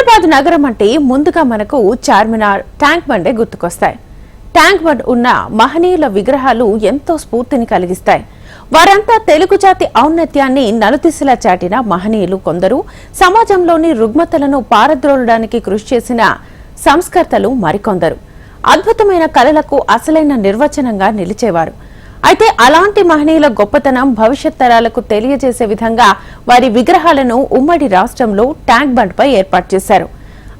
హైదరాబాద్ నగరం అంటే ముందుగా మనకు చార్మినార్, ట్యాంక్ బండే గుర్తుకొస్తాయి. ట్యాంక్ బండ్ ఉన్న మహనీయుల విగ్రహాలు ఎంతో స్ఫూర్తిని కలిగిస్తాయి. వారంతా తెలుగు జాతి ఔన్నత్యాన్ని నలుదిశలా చాటిన మహనీయులు కొందరు, సమాజంలోని రుగ్మతలను పారద్రోలడానికి కృషి చేసిన సంస్కర్తలు మరికొందరు. అద్భుతమైన కళలకు అసలైన నిర్వచనంగా నిలిచేవారు. అయితే అలాంటి మహనీయుల గొప్పతనం భవిష్యత్ తరాలకు తెలియజేసే విధంగా వారి విగ్రహాలను ఉమ్మడి రాష్ట్రంలో ట్యాంక్ బండ్ పై ఏర్పాటు చేశారు.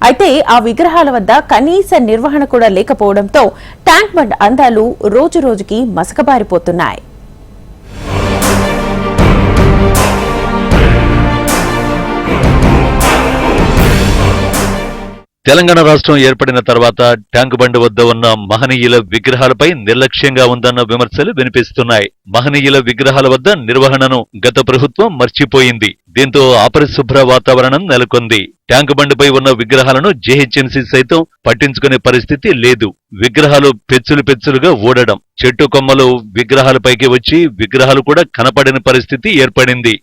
అయితే ఆ విగ్రహాల వద్ద కనీస నిర్వహణ కూడా లేకపోవడంతో ట్యాంక్ బండ్ అందాలు రోజురోజుకి మసకబారిపోతున్నాయి. తెలంగాణ రాష్ట్రం ఏర్పడిన తర్వాత ట్యాంక్ బండ్ వద్ద ఉన్న మహనీయుల విగ్రహాలపై నిర్లక్ష్యంగా ఉందన్న విమర్శలు వినిపిస్తున్నాయి. మహనీయుల విగ్రహాల వద్ద నిర్వహణను గత ప్రభుత్వం మర్చిపోయింది. దీంతో అపరిశుభ్ర వాతావరణం నెలకొంది. ట్యాంక్ బండ్పై ఉన్న విగ్రహాలను జీహెచ్ఎంసీ సైతం పట్టించుకునే పరిస్థితి లేదు. విగ్రహాలు పెచ్చులుగా ఊడడం, చెట్టు కొమ్మలు విగ్రహాలపైకి వచ్చి విగ్రహాలు కూడా కనపడని పరిస్థితి ఏర్పడింది.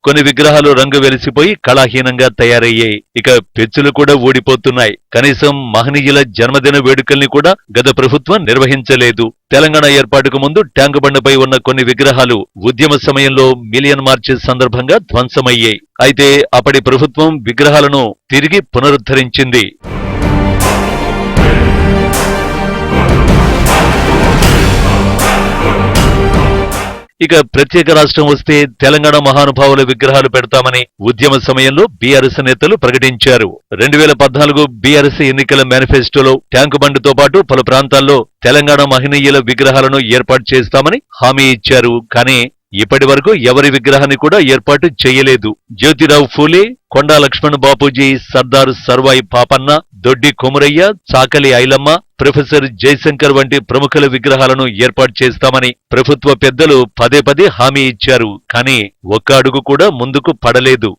కొన్ని విగ్రహాలు రంగు వెలిసిపోయి కళాహీనంగా తయారయ్యాయి. ఇక పెచ్చులు కూడా ఊడిపోతున్నాయి. కనీసం మహనీయుల జన్మదిన వేడుకల్ని కూడా గత ప్రభుత్వం నిర్వహించలేదు. తెలంగాణ ఏర్పాటుకు ముందు ట్యాంక్ బండ్పై ఉన్న కొన్ని విగ్రహాలు ఉద్యమ సమయంలో మిలియన్ మార్చ్ సందర్భంగా ధ్వంసమయ్యాయి. అయితే అప్పటి ప్రభుత్వం విగ్రహాలను తిరిగి పునరుద్ధరించింది. ఇక ప్రత్యేక రాష్ట్రం వస్తే తెలంగాణ మహానుభావుల విగ్రహాలు పెడతామని ఉద్యమ సమయంలో బీఆర్ఎస్ నేతలు ప్రకటించారు. 2014 బీఆర్ఎస్ ఎన్నికల మేనిఫెస్టోలో ట్యాంకు బండ్తో పాటు పలు ప్రాంతాల్లో తెలంగాణ మహనీయుల విగ్రహాలను ఏర్పాటు చేస్తామని హామీ ఇచ్చారు. కానీ ఇప్పటి వరకు ఎవరి విగ్రహాన్ని కూడా ఏర్పాటు చేయలేదు. జ్యోతిరావు ఫూలే, కొండా లక్ష్మణ్ బాపూజీ, సర్దార్ సర్వాయి పాపన్న, దొడ్డి కొమురయ్య, చాకలి ఐలమ్మ, ప్రొఫెసర్ జయశంకర్ వంటి ప్రముఖుల విగ్రహాలను ఏర్పాటు చేస్తామని ప్రభుత్వ పెద్దలు పదే హామీ ఇచ్చారు. కానీ ఒక్క అడుగు కూడా ముందుకు పడలేదు.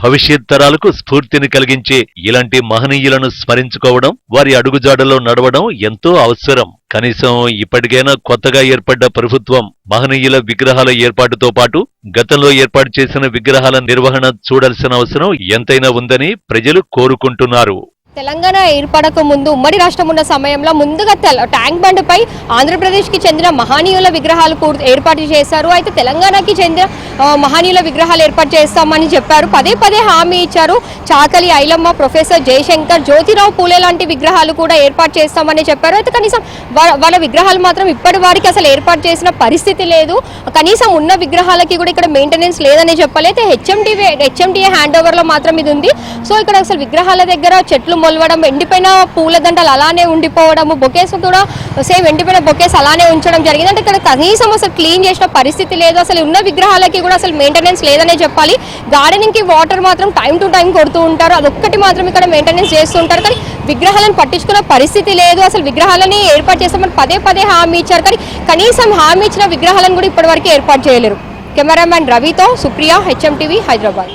భవిష్యత్ తరాలకు స్ఫూర్తిని కలిగించే ఇలాంటి మహనీయులను స్మరించుకోవడం, వారి అడుగుజాడలో నడవడం ఎంతో అవసరం. కనీసం ఇప్పటికైనా కొత్తగా ఏర్పడ్డ ప్రభుత్వం మహనీయుల విగ్రహాల ఏర్పాటుతో పాటు గతంలో ఏర్పాటు చేసిన విగ్రహాల నిర్వహణ చూడాల్సిన అవసరం ఎంతైనా ఉందని ప్రజలు కోరుకుంటున్నారు. తెలంగాణ ఏర్పడక ముందు ఉమ్మడి రాష్ట్రం ఉన్న సమయంలో ముందుగా ట్యాంక్ బండ్ పై ఆంధ్రప్రదేశ్కి చెందిన మహనీయుల విగ్రహాలు ఏర్పాటు చేశారు. అయితే తెలంగాణకి చెందిన మహనీయుల విగ్రహాలు ఏర్పాటు చేస్తామని చెప్పారు. పదే హామీ ఇచ్చారు. చాకలి ఐలమ్మ, ప్రొఫెసర్ జయశంకర్, జ్యోతిరావు పూలే లాంటి విగ్రహాలు కూడా ఏర్పాటు చేస్తామని చెప్పారు. అయితే కనీసం వాళ్ళ విగ్రహాలు మాత్రం ఇప్పటి వారికి అసలు ఏర్పాటు చేసిన పరిస్థితి లేదు. కనీసం ఉన్న విగ్రహాలకి కూడా ఇక్కడ మెయింటెనెన్స్ లేదని చెప్పాలి. అయితే హెచ్ఎండిఏ హ్యాండ్ ఓవర్ లో మాత్రం ఇది ఉంది. సో ఇక్కడ అసలు విగ్రహాల దగ్గర చెట్లు మొలవడం, ఎండిపోయిన పూలదండలు అలానే ఉండిపోవడము, బొకేస్ కూడా సేమ్ ఎండిపోయిన బొకేస్ అలానే ఉంచడం జరిగింది. అంటే ఇక్కడ కనీసం అసలు క్లీన్ చేసిన పరిస్థితి లేదు. అసలు ఉన్న విగ్రహాలకి కూడా అసలు మెయింటెనెన్స్ లేదనే చెప్పాలి. గార్డెనింగ్ కి వాటర్ మాత్రం టైం టు టైం కొడుతూ ఉంటారు. అదొక్కటి మాత్రం ఇక్కడ మెయింటెనెన్స్ చేస్తుంటారు. కానీ విగ్రహాలను పట్టించుకున్న పరిస్థితి లేదు. అసలు విగ్రహాలని ఏర్పాటు చేస్తామని పదే హామీ ఇచ్చారు. కానీ కనీసం హామీ ఇచ్చిన విగ్రహాలను కూడా ఇప్పటి వరకు ఏర్పాటు చేయలేరు. కెమెరామ్యాన్ రవితో సుప్రియ, హెచ్ఎం టీవీ, హైదరాబాద్.